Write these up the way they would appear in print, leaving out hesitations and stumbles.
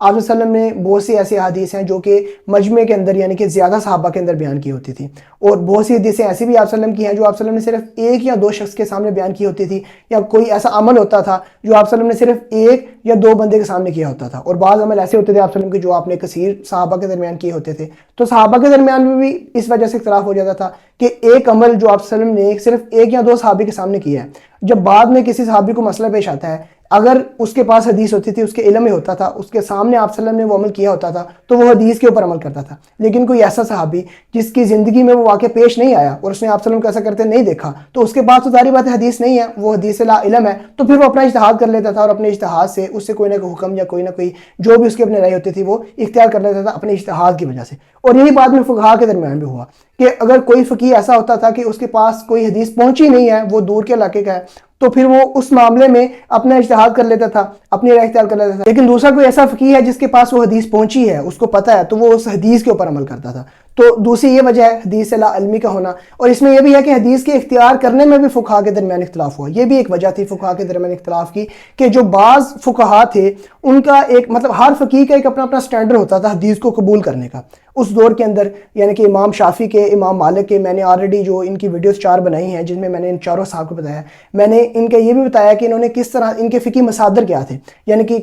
آپ صلی اللہ علیہ وسلم نے بہت سی ایسی حدیث ہیں جو کہ مجمع کے اندر یعنی کہ زیادہ صحابہ کے اندر بیان کی ہوتی تھی، اور بہت سی حدیثیں ایسی بھی آپ صلی اللہ علیہ وسلم کی ہیں جو آپ صلی اللہ علیہ وسلم نے صرف ایک یا دو شخص کے سامنے بیان کی ہوتی تھی، یا کوئی ایسا عمل ہوتا تھا جو آپ صلی اللہ علیہ وسلم نے صرف ایک یا دو بندے کے سامنے کیا ہوتا تھا، اور بعض عمل ایسے ہوتے تھے آپ صلی اللہ علیہ وسلم کے جو آپ نے کثیر صحابہ کے درمیان کیے ہوتے تھے۔ تو صحابہ کے درمیان میں بھی اس وجہ سے اختلاف ہو جاتا تھا کہ ایک عمل جو آپ صلی اللہ علیہ وسلم نے صرف ایک یا دو صحابی کے سامنے کیا ہے، جب بعد میں کسی صحابی کو مسئلہ پیش آتا ہے، اگر اس کے پاس حدیث ہوتی تھی، اس کے علم میں ہوتا تھا، اس کے سامنے آپ صلی اللہ علیہ وسلم نے وہ عمل کیا ہوتا تھا تو وہ حدیث کے اوپر عمل کرتا تھا۔ لیکن کوئی ایسا صحابی جس کی زندگی میں وہ واقعہ پیش نہیں آیا اور اس نے آپ صلی اللہ علیہ وسلم کو ایسا کرتے نہیں دیکھا، تو اس کے پاس تو ظاہری بات ہے حدیث نہیں ہے، وہ حدیث لا علم ہے، تو پھر وہ اپنا اجتہاد کر لیتا تھا اور اپنے اجتہاد سے اس سے کوئی نہ کوئی حکم یا کوئی نہ کوئی جو بھی اس کی اپنی رائے ہوتی تھی وہ اختیار کر لیتا تھا اپنے اجتہاد کی وجہ سے۔ اور یہی بات میں فقہا کے درمیان بھی ہوا کہ اگر کوئی فقیہ ایسا ہوتا تھا کہ اس کے پاس کوئی حدیث پہنچی نہیں ہے، وہ دور کے علاقے کا ہے، تو پھر وہ اس معاملے میں اپنا اجتہاد کر لیتا تھا، اپنی رائے اختیار کر لیتا تھا۔ لیکن دوسرا کوئی ایسا فقیہ ہے جس کے پاس وہ حدیث پہنچی ہے، اس کو پتہ ہے، تو وہ اس حدیث کے اوپر عمل کرتا تھا۔ تو دوسری یہ وجہ ہے حدیث لا علمی کا ہونا، اور اس میں یہ بھی ہے کہ حدیث کے اختیار کرنے میں بھی فقہا کے درمیان اختلاف ہوا۔ یہ بھی ایک وجہ تھی فقہا کے درمیان اختلاف کی کہ جو بعض فقہا تھے ان کا ایک ہر فقیہ کا ایک اپنا اپنا سٹینڈرڈ ہوتا تھا حدیث کو قبول کرنے کا اس دور کے اندر، یعنی کہ امام شافعی کے، امام مالک کے، میں نے آلریڈی جو ان کی ویڈیوز 4 بنائی ہیں جن میں میں نے ان چاروں صاحب کو بتایا، میں نے ان کا یہ بھی بتایا کہ انہوں نے کس طرح ان کے فقہی مصادر کیا تھے، یعنی کہ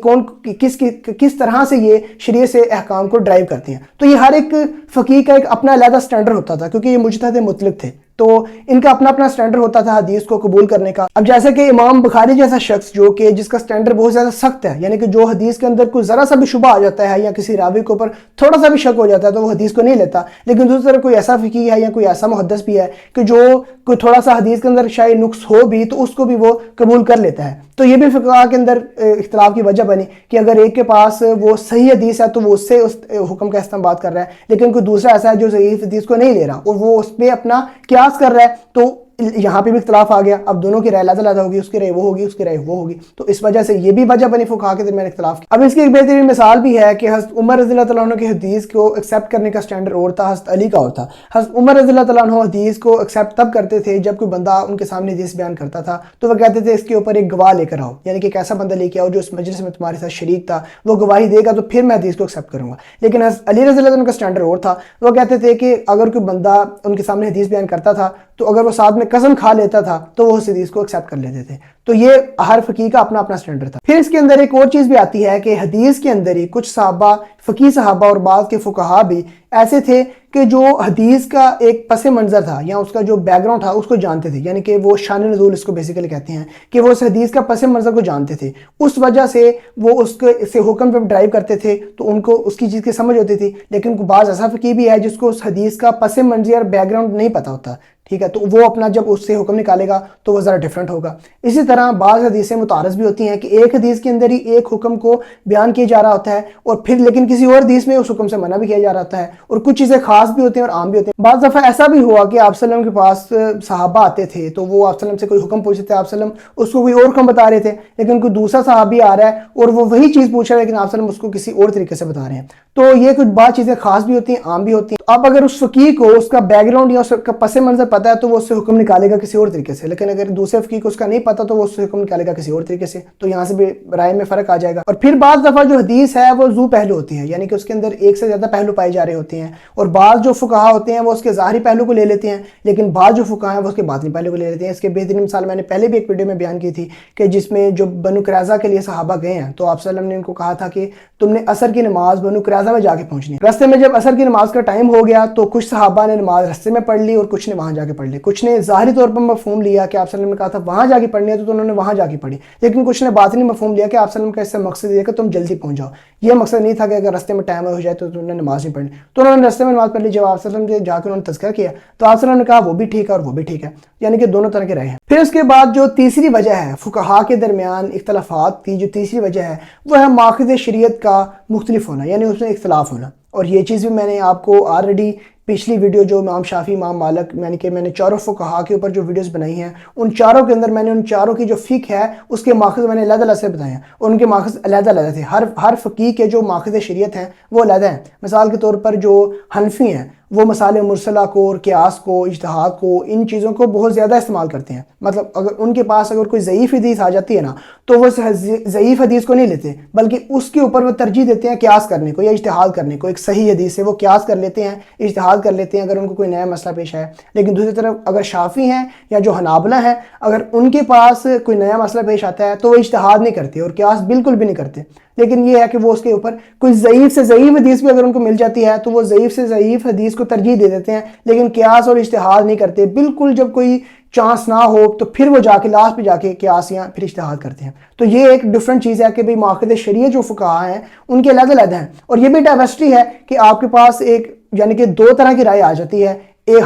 کس طرح سے یہ شریعت سے احکام کو ڈرائیو کرتے ہیں۔ تو یہ ہر ایک فقیہ کا ایک اپنا علیحدہ سٹینڈرڈ ہوتا تھا کیونکہ یہ مجتہد مطلق تھے، تو ان کا اپنا اپنا سٹینڈرڈ ہوتا تھا حدیث کو قبول کرنے کا۔ اب جیسے کہ امام بخاری جیسا شخص جو کہ جس کا سٹینڈرڈ بہت زیادہ سخت ہے، یعنی کہ جو حدیث کے اندر کوئی ذرا سا بھی شبہ آ جاتا ہے یا کسی راوی کے اوپر تھوڑا سا بھی شک ہو جاتا ہے تو وہ حدیث کو نہیں لیتا، لیکن دوسری طرف کوئی ایسا فقیہ ہے یا کوئی ایسا محدث بھی ہے کہ جو کوئی تھوڑا سا حدیث کے اندر شاید نقص ہو بھی تو اس کو بھی وہ قبول کر لیتا ہے۔ تو یہ بھی فقہا کے اندر اختلاف کی وجہ بنی کہ اگر ایک کے پاس وہ صحیح حدیث ہے تو وہ اس سے اس حکم کا استنباط کر رہا ہے، لیکن کوئی دوسرا ایسا ہے جو صحیح حدیث کو نہیں لے رہا اور وہ اس پہ اپنا قیاس کر رہا ہے، تو یہاں پہ بھی اختلاف آ گیا۔ اب دونوں کی رائے علیحدہ علیحدہ ہوگی، اس کی رائے وہ ہوگی، اس کی رائے وہ ہوگی، تو اس وجہ سے یہ بھی وجہ بنی فقہا کے درمیان اختلاف کی۔ اب اس کی ایک بہترین مثال بھی ہے کہ حضرت عمر رضی اللہ تعالیٰ عنہ کی حدیث کو ایکسیپٹ کرنے کا سٹینڈرڈ اور تھا، حضرت علی کا اور تھا۔ حضرت عمر رضی اللہ تعالیٰ عنہ حدیث کو ایکسیپٹ تب کرتے تھے جب کوئی بندہ ان کے سامنے حدیث بیان کرتا تھا تو وہ کہتے تھے اس کے اوپر ایک گواہ لے کر آؤ، یعنی کہ ایک ایسا بندہ لے کے آؤ جو اس مجلس میں تمہارے ساتھ شریک تھا، وہ گواہی دے گا تو پھر میں حدیث کو ایکسیپٹ کروں گا۔ لیکن حضرت علی رضی اللہ عنہ کا سٹینڈرڈ اور تھا، وہ کہتے تھے کہ اگر کوئی بندہ ان کے سامنے حدیث بیان کرتا تھا تو اگر وہ ساتھ میں قسم کھا لیتا تھا تو وہ اس حدیث کو ایکسیپٹ کر لیتے تھے۔ تو یہ ہر فقیہ کا اپنا اپنا سٹینڈرڈ تھا۔ پھر اس کے اندر ایک اور چیز بھی آتی ہے کہ حدیث کے اندر ہی کچھ صحابہ، فقیہ صحابہ اور بعض کے فقہا بھی ایسے تھے کہ جو حدیث کا ایک پس منظر تھا یا اس کا جو بیک گراؤنڈ تھا اس کو جانتے تھے، یعنی کہ وہ شان نزول اس کو بیسیکلی کہتے ہیں کہ وہ اس حدیث کا پس منظر کو جانتے تھے، اس وجہ سے وہ اس سے حکم پہ ڈرائیو کرتے تھے تو ان کو اس کی چیز کی سمجھ ہوتی تھی۔ لیکن بعض ایسا فقیہ بھی ہے جس کو اس حدیث کا پس منظر بیک گراؤنڈ نہیں پتہ ہوتا، ٹھیک ہے، تو وہ اپنا جب اس سے حکم نکالے گا تو وہ ذرا ڈیفرنٹ ہوگا۔ اسی طرح بعض حدیثیں متعارض بھی ہوتی ہیں کہ ایک حدیث کے اندر ہی ایک حکم کو بیان کیا جا رہا ہوتا ہے اور پھر لیکن کسی اور حدیث میں اس حکم سے منع بھی کیا جا رہا ہوتا ہے، اور کچھ چیزیں خاص بھی ہوتی ہیں اور عام بھی ہوتی ہیں۔ بعض دفعہ ایسا بھی ہوا کہ آپ صلی اللہ علیہ وسلم کے پاس صحابہ آتے تھے تو وہ آپ صلی اللہ علیہ وسلم سے کوئی حکم پوچھتے تھے، آپ صلی اللہ علیہ وسلم اس کو کوئی اور حکم بتا رہے تھے، لیکن کوئی دوسرا صحابی آ رہا ہے اور وہ وہی چیز پوچھ رہا ہے لیکن آپ صلی اللہ علیہ وسلم اس کو کسی اور طریقے سے بتا رہے ہیں۔ تو یہ کچھ بعض چیزیں خاص بھی ہوتی ہیں، عام بھی ہوتی ہیں۔ اب اگر اس فقیہ کو اس کا بیک گراؤنڈ یا اس کا پس منظر پتہ ہے تو وہ اس سے حکم نکالے گا کسی اور طریقے سے، لیکن اگر دوسرے فقیہ کو اس کا نہیں پتہ تو وہ اس سے حکم نکالے گا کسی اور طریقے سے، تو یہاں سے بھی رائے میں فرق آ جائے گا۔ اور پھر بعض دفعہ جو حدیث ہے وہ ذو پہلو ہوتی ہے، یعنی کہ اس کے اندر ایک سے زیادہ پہلو پائے جا رہے ہوتے ہیں، اور بعض جو فقہا ہوتے ہیں وہ اس کے ظاہری پہلو کو لے لیتے ہیں، لیکن بعض جو فقہا ہیں وہ اس کے باطنی پہلو کو لے لیتے ہیں۔ اس کے بہترین مثال میں نے پہلے بھی ایک ویڈیو میں بیان کی تھی کہ جس میں جو بنو قریظہ کے لیے صحابہ گئے ہیں تو آپ صلی اللہ علیہ وسلم نے ان کو کہا تھا کہ تم نے عصر کی نماز بنو قریظہ میں جا کے پہنچنی ہے۔ رستے میں جب عصر کی نماز کا ٹائم ہو گیا تو کچھ صحابہ نے نماز رستے میں پڑھ لی اور کچھ نے وہاں جا کے پڑھ لی۔ کچھ نے ظاہری طور پر مفہوم لیا کہ آپ صلی اللہ علیہ وسلم نے کہا تھا وہاں جا کے پڑھنی ہے تو انہوں نے وہاں جا کے پڑھی، لیکن کچھ نے باطنی مفہوم لیا کہ آپ صلی اللہ علیہ وسلم کا اس سے مقصد یہ کہ تم جلدی پہنچ جاؤ، یہ مقصد نہیں تھا کہ اگر رستے میں ٹائم ہو جائے تو تم نے نماز نہیں پڑھنی، تو انہوں نے رستے میں نماز پڑھ لی۔ جب آپ صلی اللہ علیہ وسلم سے جا کے انہوں نے تذکرہ کیا تو آپ صلی اللہ علیہ وسلم نے کہا وہ بھی ٹھیک ہے اور وہ بھی ٹھیک ہے، یعنی کہ دونوں طرح کے رائے ہیں۔ پھر اس کے بعد جو تیسری وجہ ہے فقہا کے درمیان اختلافات کی، جو تیسری وجہ ہے وہ ہے ماخذ شریعت کا مختلف ہونا، یعنی اس میں اختلاف ہونا۔ اور یہ چیز بھی میں نے آپ کو آلریڈی پچھلی ویڈیو جو امام شافعی، امام مالک، یعنی کہ میں نے چاروں فقہا کے اوپر جو ویڈیوز بنائی ہیں، ان چاروں کے اندر میں نے ان چاروں کی جو فقہ ہے اس کے ماخذ میں نے علیحدہ سے بتائے ہیں، اور ان کے ماخذ علیحدہ تھے. ہر فقیہ کے جو ماخذ شریعت ہیں وہ علیحدہ ہیں. مثال کے طور پر جو حنفی ہیں وہ مسائل مرسلہ کو اور قیاس کو، اجتہاد کو، ان چیزوں کو بہت زیادہ استعمال کرتے ہیں. مطلب اگر ان کے پاس اگر کوئی ضعیف حدیث آ جاتی ہے نا تو وہ ضعیف حدیث کو نہیں لیتے، بلکہ اس کے اوپر وہ ترجیح دیتے ہیں قیاس کرنے کو یا اجتہاد کرنے کو. ایک صحیح حدیث سے وہ قیاس کر لیتے ہیں، اجتہاد کر لیتے ہیں اگر ان کو کوئی نیا مسئلہ پیش ہے. لیکن دوسری طرف اگر شافعی ہیں یا جو حنابلہ ہیں، اگر ان کے پاس کوئی نیا مسئلہ پیش آتا ہے تو وہ اجتہاد نہیں کرتے اور قیاس بالکل بھی نہیں کرتے. لیکن یہ ہے کہ وہ اس کے اوپر کوئی ضعیف سے ضعیف حدیث بھی اگر ان کو مل جاتی ہے تو وہ ضعیف سے ضعیف حدیث کو ترجیح دے دیتے ہیں، لیکن قیاس اور اجتہاد نہیں کرتے. بالکل جب کوئی چانس نہ ہو تو پھر وہ جا کے لاسٹ پہ جا کے قیاس یا پھر اجتہاد کرتے ہیں. تو یہ ایک ڈفرنٹ چیز ہے کہ بھئی ماخذ شریعت جو فقہا ہیں ان کے علیحدہ ہیں. اور یہ بھی ڈائیورسٹی ہے کہ آپ کے پاس ایک یعنی کہ دو طرح کی رائے آ جاتی ہے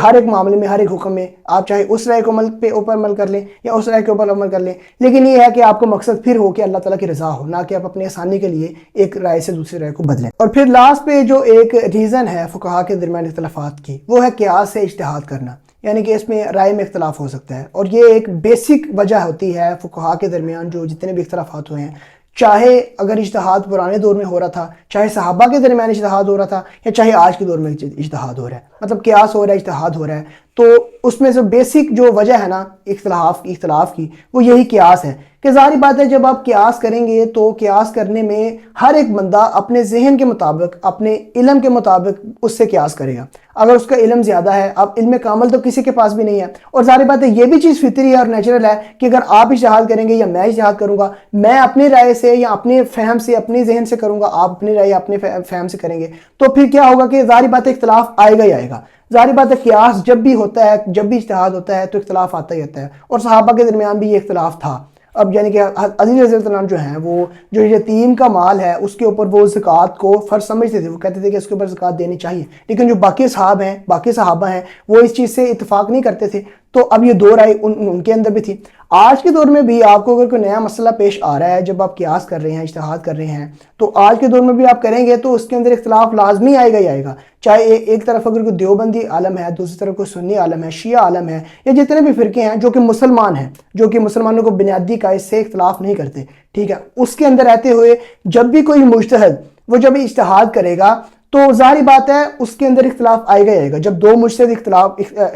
ہر ایک معاملے میں، ہر ایک حکم میں. آپ چاہے اس رائے کو اوپر عمل کر لیں یا اس رائے کے اوپر عمل کر لیں، لیکن یہ ہے کہ آپ کو مقصد پھر ہو کہ اللہ تعالیٰ کی رضا ہو، نہ کہ آپ اپنی آسانی کے لیے ایک رائے سے دوسری رائے کو بدلیں. اور پھر لاسٹ پہ جو ایک ریزن ہے فقہا کے درمیان اختلافات کی، وہ ہے قیاس سے اجتہاد کرنا. یعنی کہ اس میں رائے میں اختلاف ہو سکتا ہے، اور یہ ایک بیسک وجہ ہوتی ہے فقہا کے درمیان جو جتنے بھی اختلافات ہوئے ہیں. چاہے اگر اجتہاد پرانے دور میں ہو رہا تھا، چاہے صحابہ کے درمیان اجتہاد ہو رہا تھا، یا چاہے آج کے دور میں اجتہاد ہو رہا ہے، مطلب قیاس ہو رہا ہے، اجتہاد ہو رہا ہے، تو اس میں سے بیسک جو وجہ ہے نا اختلاف کی وہ یہی قیاس ہے. کہ ظاہری بات ہے جب آپ قیاس کریں گے تو قیاس کرنے میں ہر ایک بندہ اپنے ذہن کے مطابق، اپنے علم کے مطابق اس سے قیاس کرے گا. اگر اس کا علم زیادہ ہے، اب علم کامل تو کسی کے پاس بھی نہیں ہے، اور ظاہری بات ہے یہ بھی چیز فطری ہے اور نیچرل ہے کہ اگر آپ اجتہاد کریں گے یا میں اجتہاد کروں گا، میں اپنی رائے سے یا اپنے فہم سے، اپنی ذہن سے کروں گا، آپ اپنی رائے اپنے فہم سے کریں گے، تو پھر کیا ہوگا کہ ظاہری بات ہے اختلاف آئے گا ہی آئے گا. ظاہری بات ہے قیاس جب بھی ہوتا ہے، جب بھی اجتہاد ہوتا ہے تو اختلاف آتا ہی ہوتا ہے، اور صحابہ کے درمیان بھی یہ اختلاف تھا. اب یعنی کہ علی رضی اللہ عنہ جو ہیں، وہ جو یتیم کا مال ہے اس کے اوپر وہ زکوٰۃ کو فرض سمجھتے تھے، وہ کہتے تھے کہ اس کے اوپر زکوٰۃ دینی چاہیے. لیکن جو باقی صحابہ ہیں وہ اس چیز سے اتفاق نہیں کرتے تھے. تو اب یہ دو رائے ان کے اندر بھی تھی. آج کے دور میں بھی آپ کو اگر کوئی نیا مسئلہ پیش آ رہا ہے، جب آپ قیاس کر رہے ہیں، اجتہاد کر رہے ہیں، تو آج کے دور میں بھی آپ کریں گے تو اس کے اندر اختلاف لازمی آئے گا ہی آئے گا. چاہے ایک طرف اگر کوئی دیوبندی عالم ہے، دوسری طرف کوئی سنی عالم ہے، شیعہ عالم ہے، یا جتنے بھی فرقے ہیں جو کہ مسلمان ہیں، جو کہ مسلمانوں کو بنیادی قاعدے سے اختلاف نہیں کرتے، ٹھیک ہے، اس کے اندر رہتے ہوئے جب بھی کوئی مجتہد وہ جب اجتہاد کرے گا تو ظاہری بات ہے اس کے اندر اختلاف آئے گا ہی آئے گا. جب دو مجتہد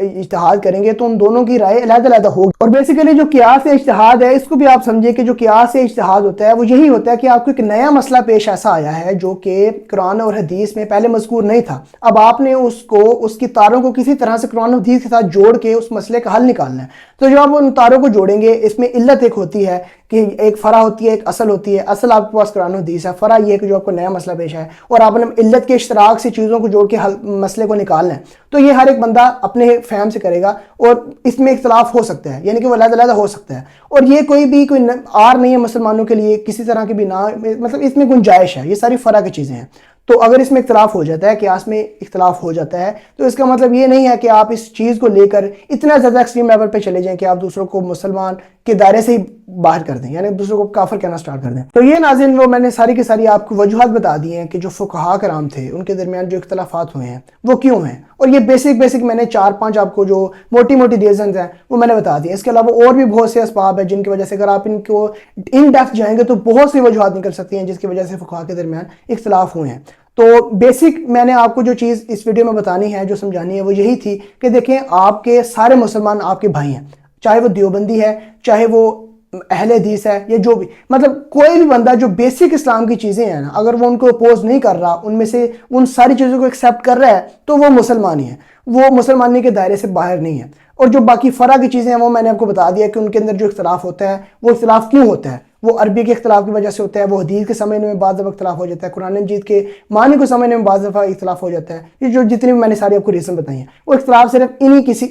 اجتہاد کریں گے تو ان دونوں کی رائے علیحدہ ہوگی. اور بیسیکلی جو قیاس اجتہاد ہے اس کو بھی آپ سمجھیں کہ جو قیاس اجتہاد ہوتا ہے وہ یہی ہوتا ہے کہ آپ کو ایک نیا مسئلہ پیش ایسا آیا ہے جو کہ قرآن اور حدیث میں پہلے مذکور نہیں تھا. اب آپ نے اس کی تاروں کو کسی طرح سے قرآن اور حدیث کے ساتھ جوڑ کے اس مسئلے کا حل نکالنا ہے. تو جب آپ ان تاروں کو جوڑیں گے، اس میں علت ایک ہوتی ہے کہ ایک فرع ہوتی ہے، ایک اصل ہوتی ہے. اصل آپ کے پاس قرآن و حدیث ہے، فرع یہ ہے کہ جو آپ کو نیا مسئلہ پیش ہے، اور آپ نے علت کے اشتراک سے چیزوں کو جوڑ کے مسئلے کو نکالنا ہے. تو یہ ہر ایک بندہ اپنے فہم سے کرے گا، اور اس میں اختلاف ہو سکتا ہے، یعنی کہ وہ علیحدہ ہو سکتا ہے. اور یہ کوئی آر نہیں ہے مسلمانوں کے لیے کسی طرح کی بھی، نہ مطلب اس میں گنجائش ہے. یہ ساری فرع کی چیزیں ہیں. تو اگر اس میں اختلاف ہو جاتا ہے، قیاس میں اختلاف ہو جاتا ہے، تو اس کا مطلب یہ نہیں ہے کہ آپ اس چیز کو لے کر اتنا زیادہ ایکسٹریم لیول پہ چلے جائیں کہ آپ دوسروں کو مسلمان کے دائرے سے ہی باہر کر دیں، یعنی دوسروں کو کافر کہنا سٹارٹ کر دیں. تو یہ ناظرین وہ میں نے ساری کی ساری آپ کو وجوہات بتا دی ہیں کہ جو فقہا کرام تھے ان کے درمیان جو اختلافات ہوئے ہیں وہ کیوں ہیں. اور یہ بیسک میں نے 4-5 آپ کو جو موٹی ریزنز ہیں وہ میں نے بتا دی. اس کے علاوہ اور بھی بہت سے اسباب ہیں جن کی وجہ سے اگر آپ ان کو ان ڈیپتھ جائیں گے تو بہت سی وجوہات نکل سکتی ہیں جس کی وجہ سے فقہا کے درمیان اختلاف ہوئے ہیں. تو بیسک میں نے آپ کو جو چیز اس ویڈیو میں بتانی ہے، جو سمجھانی ہے، وہ یہی تھی کہ دیکھیں آپ کے سارے مسلمان آپ کے بھائی ہیں، چاہے وہ دیوبندی ہے، چاہے وہ اہل حدیث ہے، یا جو بھی، مطلب کوئی بھی بندہ جو بیسک اسلام کی چیزیں ہیں نا، اگر وہ ان کو اپوز نہیں کر رہا، ان میں سے ان ساری چیزوں کو ایکسیپٹ کر رہا ہے، تو وہ مسلمان ہی ہے، وہ مسلمانی کے دائرے سے باہر نہیں ہے. اور جو باقی فرع کی چیزیں ہیں وہ میں نے آپ کو بتا دیا کہ ان کے اندر جو اختلاف ہوتا ہے وہ اختلاف کیوں ہوتا ہے. وہ عربی کے اختلاف کی وجہ سے ہوتا ہے، وہ حدیث کے سمجھنے میں بعض دفعہ اختلاف ہو جاتا ہے، قرآن مجید کے معنی کو سمجھنے میں بعض دفعہ اختلاف ہو جاتا ہے. یہ جو جتنی بھی میں نے ساری آپ کو ریزن بتائی ہیں، وہ اختلاف صرف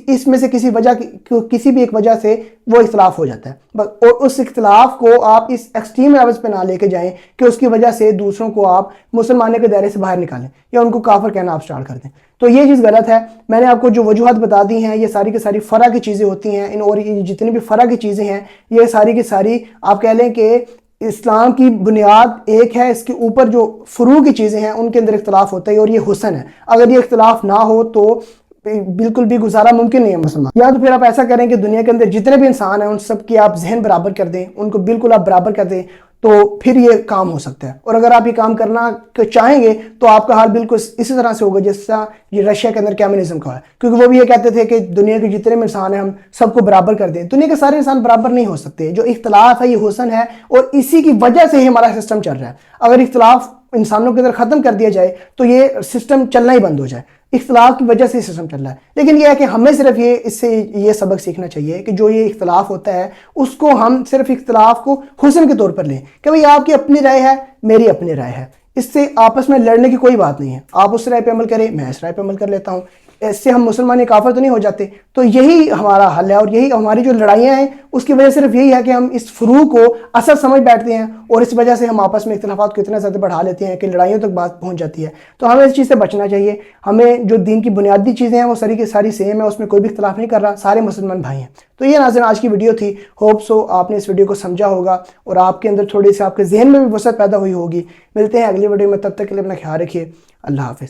اس میں سے کسی بھی ایک وجہ سے وہ اختلاف ہو جاتا ہے بس. اور اس اختلاف کو آپ اس ایکسٹریم لیولز پہ نہ لے کے جائیں کہ اس کی وجہ سے دوسروں کو آپ مسلمانوں کے دائرے سے باہر نکالیں یا ان کو کافر کہنا آپ سٹارٹ کر دیں. تو یہ چیز غلط ہے. میں نے آپ کو جو وجوہات بتا دی ہیں یہ ساری کی ساری فرع کی چیزیں ہوتی ہیں، اور یہ جتنی بھی فرع کی چیزیں ہیں یہ ساری کی ساری آپ کہہ لیں کہ اسلام کی بنیاد ایک ہے، اس کے اوپر جو فروع کی چیزیں ہیں ان کے اندر اختلاف ہوتا ہے، اور یہ حسن ہے۔ اگر یہ اختلاف نہ ہو تو بالکل بھی گزارا ممکن نہیں ہے مسلمان۔ یا تو پھر آپ ایسا کریں کہ دنیا کے اندر جتنے بھی انسان ہیں ان سب کی آپ ذہن برابر کر دیں، ان کو بالکل آپ برابر کر دیں، تو پھر یہ کام ہو سکتا ہے۔ اور اگر آپ یہ کام کرنا چاہیں گے تو آپ کا حال بالکل اسی طرح سے ہوگا جس طرح یہ رشیا کے اندر کمیونزم کا ہے، کیونکہ وہ بھی یہ کہتے تھے کہ دنیا کے جتنے بھی انسان ہیں ہم سب کو برابر کر دیں۔ دنیا کے سارے انسان برابر نہیں ہو سکتے، جو اختلاف ہے یہ حسن ہے، اور اسی کی وجہ سے ہی ہمارا سسٹم چل رہا ہے۔ اگر اختلاف انسانوں کے اندر ختم کر دیا جائے تو یہ سسٹم چلنا ہی بند ہو جائے۔ اختلاف کی وجہ سے سسٹم چل رہا ہے، لیکن یہ ہے کہ ہمیں صرف اس سے یہ سبق سیکھنا چاہیے کہ جو یہ اختلاف ہوتا ہے اس کو ہم صرف اختلاف کو حسن کے طور پر لیں، کہ بھئی آپ کی اپنی رائے ہے، میری اپنی رائے ہے، اس سے آپس میں لڑنے کی کوئی بات نہیں ہے۔ آپ اس رائے پہ عمل کریں، میں اس رائے پہ عمل کر لیتا ہوں، اس سے ہم مسلمان کافر تو نہیں ہو جاتے۔ تو یہی ہمارا حل ہے، اور یہی ہماری جو لڑائیاں ہیں اس کی وجہ صرف یہی ہے کہ ہم اس فروع کو اصل سمجھ بیٹھتے ہیں، اور اس وجہ سے ہم آپس میں اختلافات کو اتنا زیادہ بڑھا لیتے ہیں کہ لڑائیوں تک بات پہنچ جاتی ہے۔ تو ہمیں اس چیز سے بچنا چاہیے۔ ہمیں جو دین کی بنیادی چیزیں ہیں وہ ساری کی ساری سیم ہے، اس میں کوئی بھی اختلاف نہیں کر رہا، سارے مسلمان بھائی ہیں۔ تو یہ ناظرین آج کی ویڈیو تھی، ہوپ سو آپ نے اس ویڈیو کو سمجھا ہوگا اور آپ کے اندر تھوڑی سی آپ کے ذہن میں بھی وسعت پیدا ہوئی ہوگی۔ ملتے ہیں اگلی ویڈیو میں، تب تک کے لیے اپنا خیال رکھیے، اللہ حافظ۔